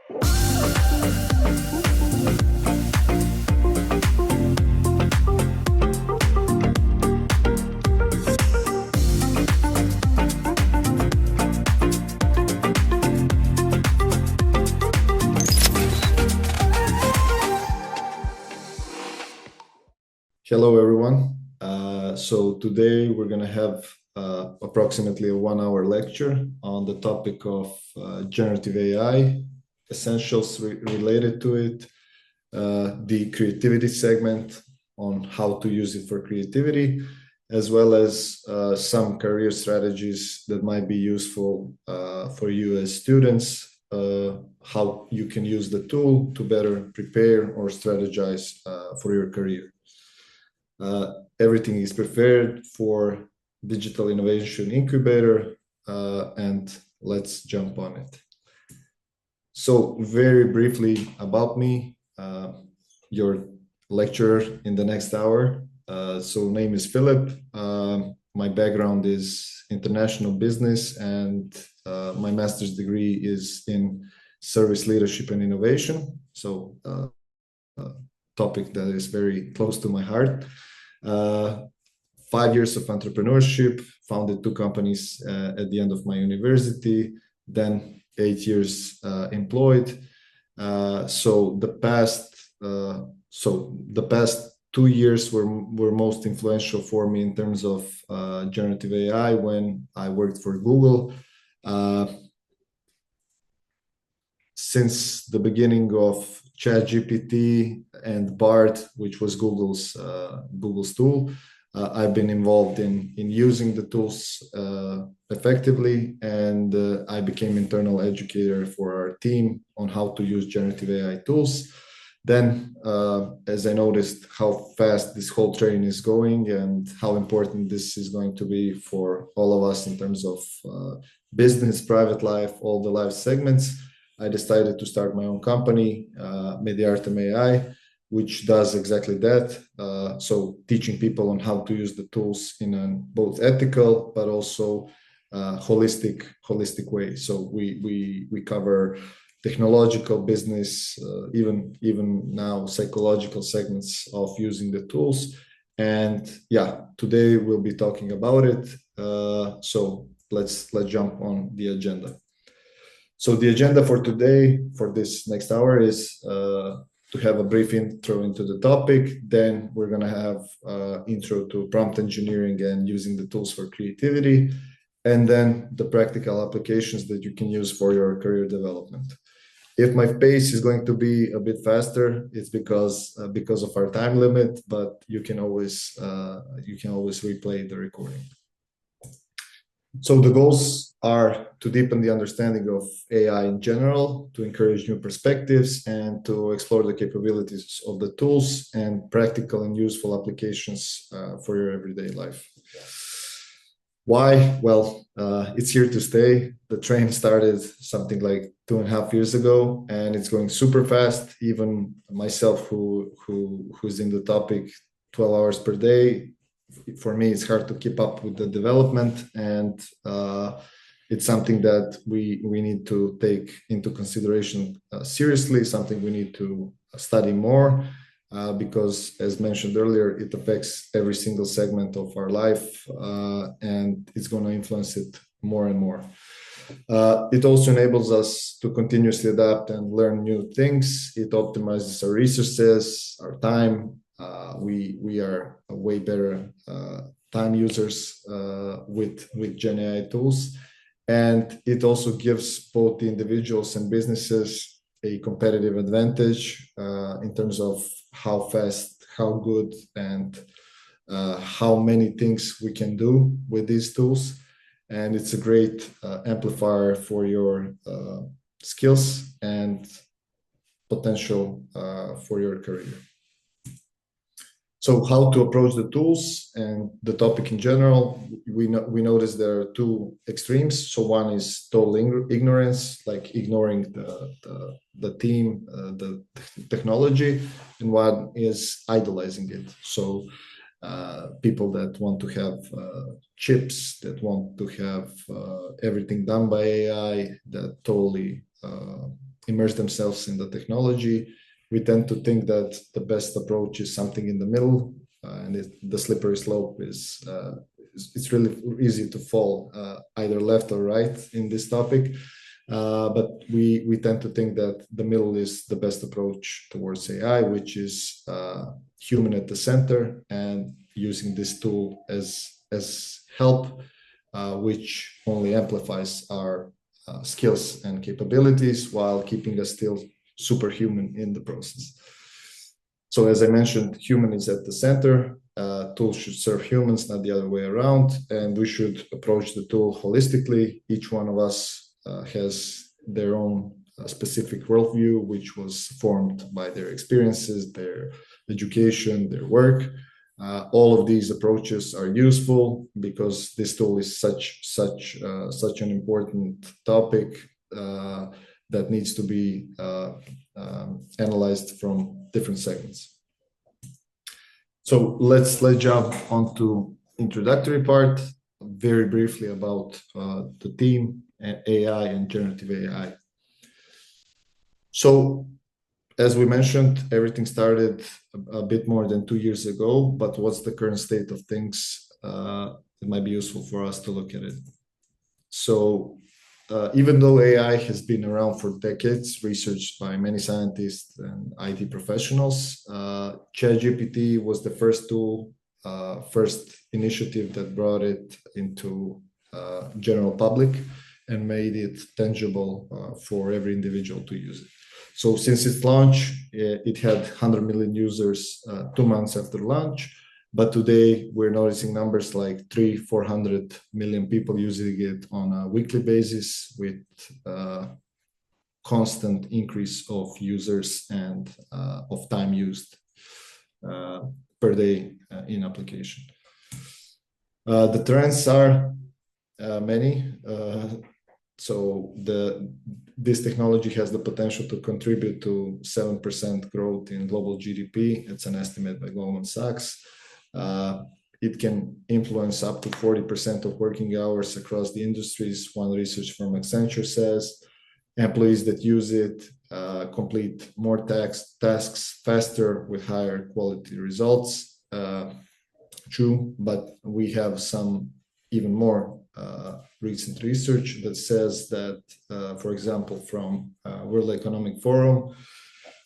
Hello, everyone. So today we're going to have approximately a 1 hour lecture on the topic of generative AI, essentials related to it, the creativity segment on how to use it for creativity, as well as some career strategies that might be useful for you as students, how you can use the tool to better prepare or strategize for your career. Everything is prepared for Digital Innovation Incubator, and let's jump on it. So very briefly about me, your lecturer in the next hour. So name is Philip. My background is international business, and my master's degree is in service leadership and innovation. So topic that is very close to my heart. 5 years of entrepreneurship, founded 2 companies at the end of my university, then 8 years employed. So the past 2 years were most influential for me in terms of generative AI when I worked for Google. Since the beginning of ChatGPT and BART, which was Google's tool, I've been involved in using the tools effectively, and I became internal educator for our team on how to use generative AI tools. Then, as I noticed how fast this whole train is going and how important this is going to be for all of us in terms of business, private life, all the life segments, I decided to start my own company, Mediartem AI, which does exactly that. So teaching people on how to use the tools in a both ethical but also holistic way. So we cover technological, business, even now psychological segments of using the tools. And yeah, today we'll be talking about it. So let's jump on the agenda. So the agenda for today, for this next hour, is to have a brief intro into the topic. Then we're going to have intro to prompt engineering and using the tools for creativity, and then the practical applications that you can use for your career development. If my pace is going to be a bit faster, it's because of our time limit, but you can always replay the recording. So the goals are to deepen the understanding of AI in general, to encourage new perspectives, and to explore the capabilities of the tools and practical and useful applications for your everyday life. Why? Well, it's here to stay. The train started something like 2.5 years ago, and it's going super fast. Even myself, who's in the topic 12 hours per day, for me, it's hard to keep up with the development, and it's something that we need to take into consideration seriously, something we need to study more, because as mentioned earlier, it affects every single segment of our life, and it's going to influence it more and more. It also enables us to continuously adapt and learn new things. It optimizes our resources, our time. We are way better time users with Gen AI tools, and it also gives both the individuals and businesses a competitive advantage in terms of how fast, how good, and how many things we can do with these tools. And it's a great amplifier for your skills and potential for your career. So how to approach the tools and the topic in general, we notice there are 2 extremes. So one is total ignorance, like ignoring the team, the technology, and one is idolizing it. So people that want to have chips, that want to have everything done by AI, that totally immerse themselves in the technology. We tend to think that the best approach is something in the middle, and the slippery slope is it's really easy to fall either left or right in this topic. But we tend to think that the middle is the best approach towards AI, which is human at the center and using this tool as help, which only amplifies our skills and capabilities while keeping us still superhuman in the process. So as I mentioned, human is at the center. Tools should serve humans, not the other way around. And we should approach the tool holistically. Each one of us has their own specific worldview, which was formed by their experiences, their education, their work. All of these approaches are useful because this tool is such an important topic that needs to be analyzed from different segments. So let's jump onto introductory part, very briefly about the team, AI and generative AI. So as we mentioned, everything started a bit more than 2 years ago, but what's the current state of things? It might be useful for us to look at it. So even though AI has been around for decades, researched by many scientists and IT professionals, ChatGPT was the first tool, first initiative that brought it into general public and made it tangible for every individual to use it. So since its launch, it had 100 million users 2 months after launch. But today we're noticing numbers like 300-400 million people using it on a weekly basis, with constant increase of users and of time used per day in application. The trends are many. So this technology has the potential to contribute to 7% growth in global GDP. It's an estimate by Goldman Sachs. It can influence up to 40% of working hours across the industries. One research firm Accenture says employees that use it complete more tasks faster with higher quality results. True, but we have some even more recent research that says that, for example, from World Economic Forum,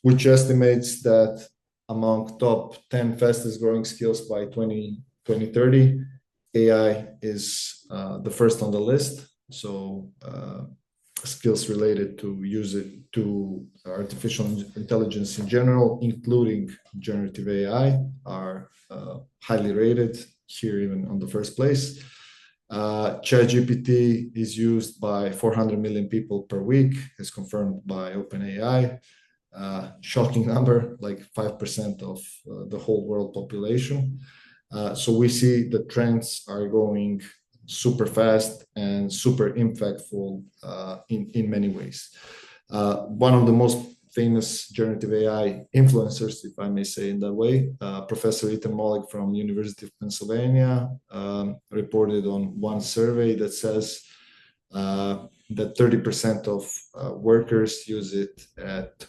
which estimates that among top 10 fastest growing skills by 2030, AI is the first on the list. So skills related to artificial intelligence in general, including generative AI, are highly rated, here even on the first place. ChatGPT is used by 400 million people per week, as confirmed by OpenAI. Shocking number, like 5% of the whole world population. So we see the trends are going super fast and super impactful in many ways. One of the most famous generative AI influencers, if I may say in that way, Professor Ethan Mollick from University of Pennsylvania, reported on one survey that says that 30% of workers use it at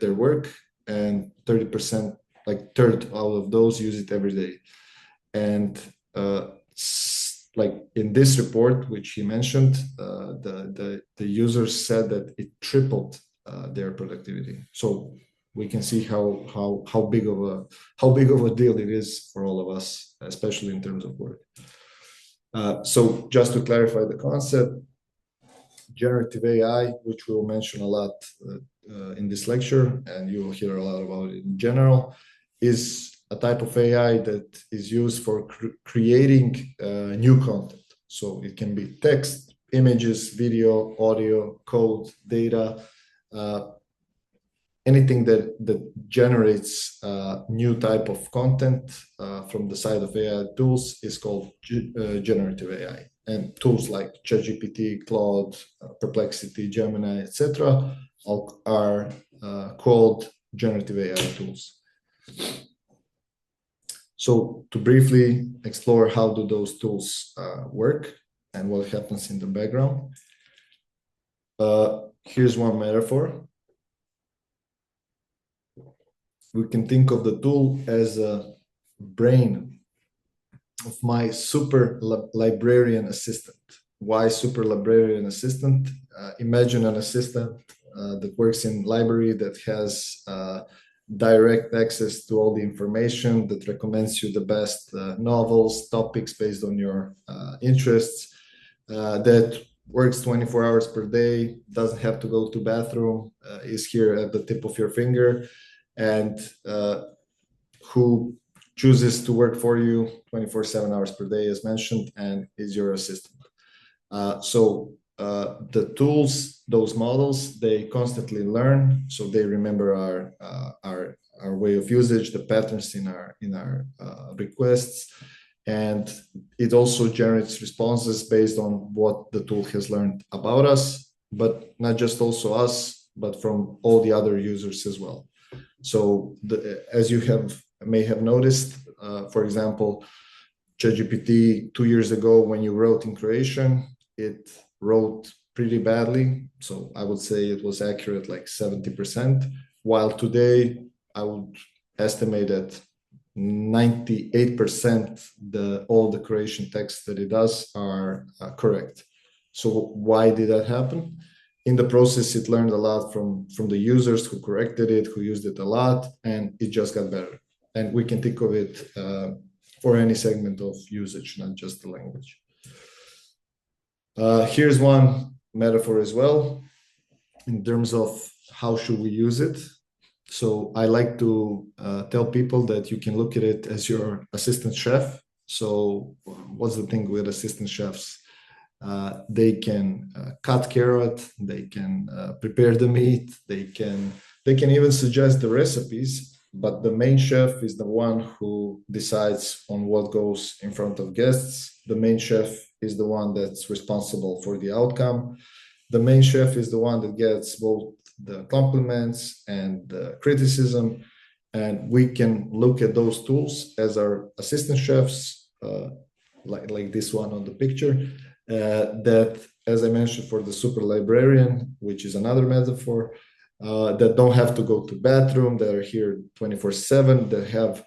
their work, and 30%, like third out of those, use it every day. And like in this report, which he mentioned, the users said that it tripled their productivity. So we can see how big of a deal it is for all of us, especially in terms of work. So just to clarify the concept, generative AI, which we'll mention a lot in this lecture, and you will hear a lot about it in general, is a type of AI that is used for creating new content. So it can be text, images, video, audio, code, data, anything that generates new type of content from the side of AI tools is called generative AI. And tools like ChatGPT, Claude, Perplexity, Gemini, etc., are called generative AI tools. So to briefly explore how do those tools work and what happens in the background, here's one metaphor. we can think of the tool as a brain of my super librarian assistant. Why super librarian assistant? Imagine an assistant that works in library that has direct access to all the information, that recommends you the best novels, topics based on your interests, that works 24 hours per day, doesn't have to go to bathroom, is here at the tip of your finger, and who chooses to work for you 24/7 hours per day, as mentioned, and is your assistant. So the tools, those models, they constantly learn, so they remember our way of usage, the patterns in our requests, and it also generates responses based on what the tool has learned about us, but not just also us, but from all the other users as well. So as you may have noticed, for example, ChatGPT 2 years ago, when you wrote in Croatian, it wrote pretty badly. So I would say it was accurate like 70%, while today I would estimate that 98% all the Croatian texts that it does are correct. So why did that happen? In the process, it learned a lot from the users who corrected it, who used it a lot, and it just got better. And we can think of it for any segment of usage, not just the language. Here's one metaphor as well in terms of how should we use it. So I like to tell people that you can look at it as your assistant chef. So what's the thing with assistant chefs? They can cut carrot, they can prepare the meat, they can even suggest the recipes, but the main chef is the one who decides on what goes in front of guests. The main chef is the one that's responsible for the outcome. The main chef is the one that gets both the compliments and the criticism, and we can look at those tools as our assistant chefs, like this one on the picture, that, as I mentioned, for the super librarian, which is another metaphor, that don't have to go to bathroom, that are here 24/7, that have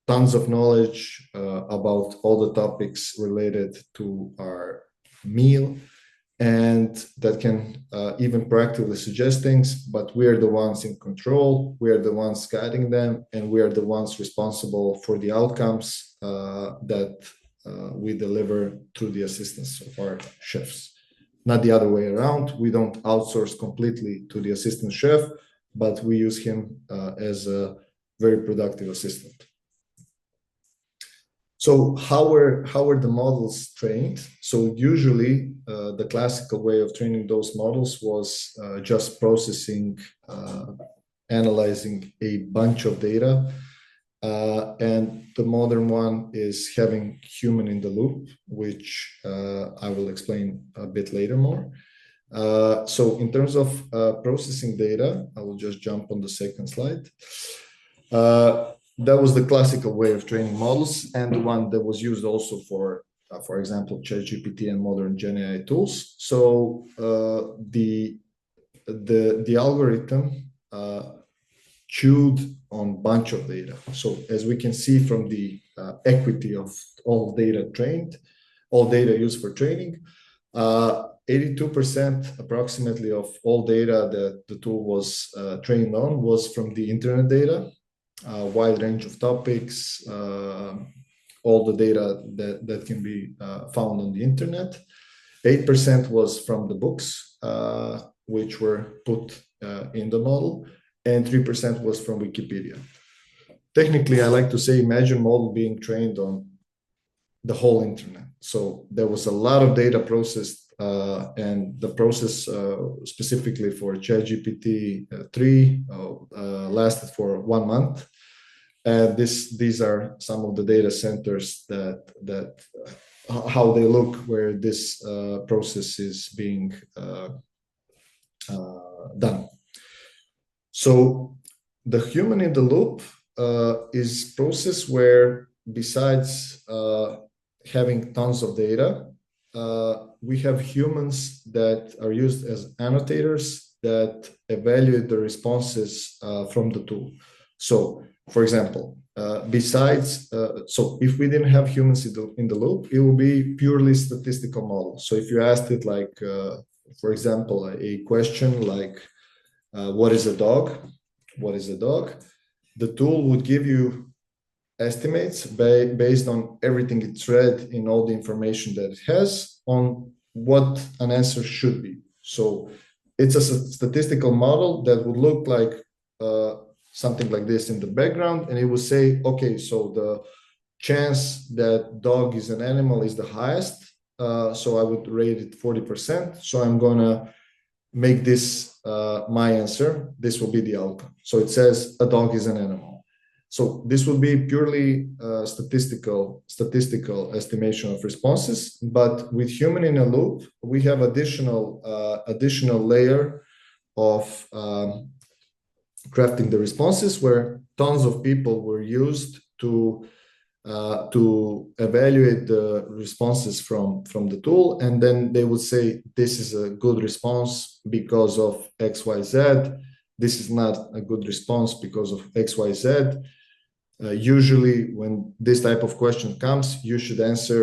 tons of knowledge about all the topics related to our meal, and that can even proactively suggest things, but we are the ones in control, we are the ones guiding them, and we are the ones responsible for the outcomes that we deliver through the assistance of our chefs. Not the other way around. We don't outsource completely to the assistant chef, but we use him as a very productive assistant. So how were the models trained? So usually the classical way of training those models was just processing, analyzing a bunch of data. And the modern one is having human in the loop, which I will explain a bit later more. So in terms of processing data, I will just jump on the second slide. That was the classical way of training models, and the one that was used also for example, ChatGPT and modern GenAI tools. So the algorithm chewed on bunch of data. So as we can see from the equity of all data trained, all data used for training, 82% approximately of all data that the tool was trained on was from the internet data, a wide range of topics, all the data that can be found on the internet. 8% was from the books, which were put in the model, and 3% was from Wikipedia. Technically, I like to say, imagine model being trained on the whole internet. So there was a lot of data processed, and the process specifically for ChatGPT 3 lasted for 1 month. And these are some of the data centers that how they look, where this process is being done. So the human in the loop is a process where, besides having tons of data, we have humans that are used as annotators that evaluate the responses from the tool. So, for example, so if we didn't have humans in the loop, it would be purely statistical model. So if you asked it like, for example, a question like, what is a dog? What is a dog? The tool would give you estimates based on everything it's read in all the information that it has on what an answer should be. So it's a statistical model that would look like something like this in the background, and it will say, okay, so the chance that dog is an animal is the highest, so I would rate it 40%. So I'm gonna make this my answer. This will be the outcome. So it says a dog is an animal. So this will be purely statistical estimation of responses. But with human in a loop, we have additional layer of crafting the responses, where tons of people were used to evaluate the responses from the tool, and then they would say this is a good response because of XYZ. This is not a good response because of XYZ. Usually, when this type of question comes, you should answer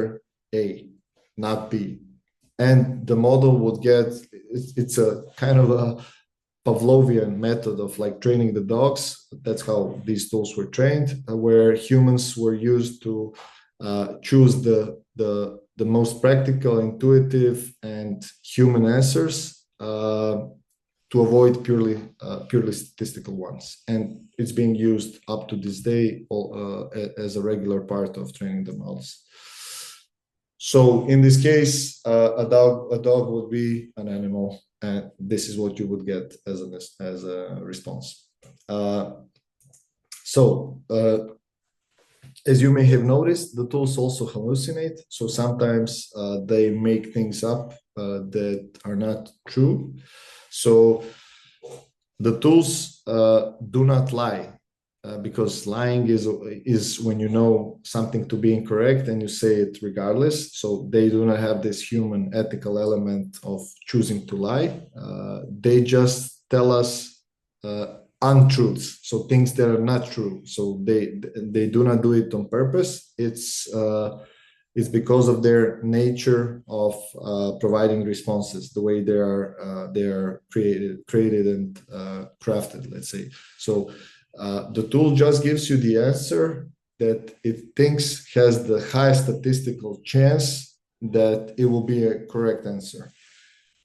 A, not B, and the model would get. It's a kind of a Pavlovian method of like training the dogs. That's how these tools were trained, where humans were used to choose the most practical, intuitive, and human answers to avoid purely statistical ones. And it's being used up to this day as a regular part of training the models. So in this case, a dog would be an animal, and this is what you would get as a response. As you may have noticed, the tools also hallucinate. So sometimes they make things up that are not true. So the tools do not lie, because lying is when you know something to be incorrect and you say it regardless. So they do not have this human ethical element of choosing to lie. They just tell us untruths, so things that are not true. So they do not do it on purpose. It's because of their nature of providing responses, the way they are created and crafted, let's say. So the tool just gives you the answer that it thinks has the highest statistical chance that it will be a correct answer.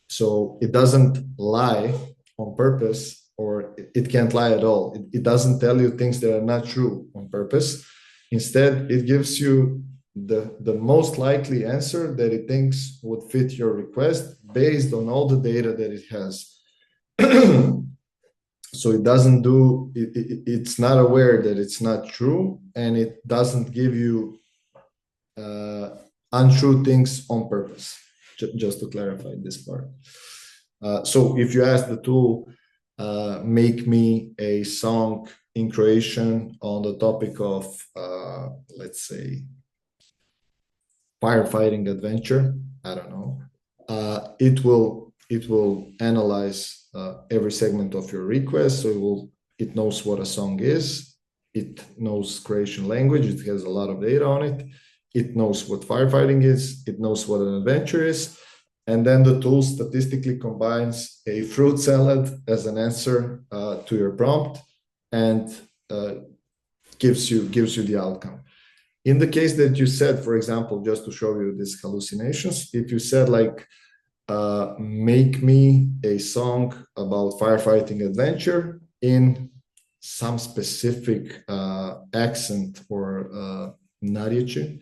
So it doesn't lie on purpose, or it can't lie at all. It doesn't tell you things that are not true on purpose. Instead, it gives you the most likely answer that it thinks would fit your request based on all the data that it has. So it doesn't do it's not aware that it's not true, and it doesn't give you untrue things on purpose. Just to clarify this part. So if you ask the tool, make me a song in Croatian on the topic of let's say firefighting adventure, I don't know, it will analyze every segment of your request. So it knows what a song is. It knows Croatian language. It has a lot of data on it. It knows what firefighting is. It knows what an adventure is. And then the tool statistically combines a fruit salad as an answer to your prompt, and gives you the outcome. In the case that you said, for example, just to show you these hallucinations, if you said like, make me a song about firefighting adventure in some specific accent or narječje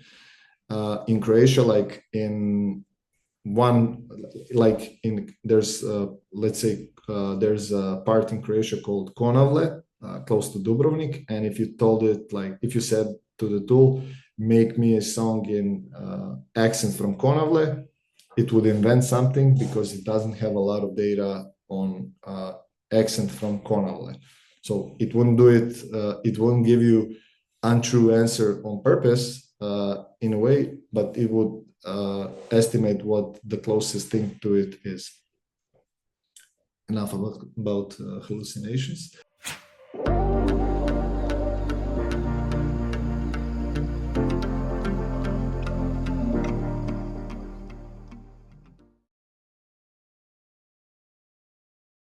in Croatia, like in one, like in there's let's say there's a part in Croatia called Konavle, close to Dubrovnik, and if you told it, like if you said to the tool, make me a song in accent from Konavle, it would invent something because it doesn't have a lot of data on accent from Konavle. So it wouldn't do it, it wouldn't give you untrue answer on purpose in a way, but it would estimate what the closest thing to it is. Enough about hallucinations.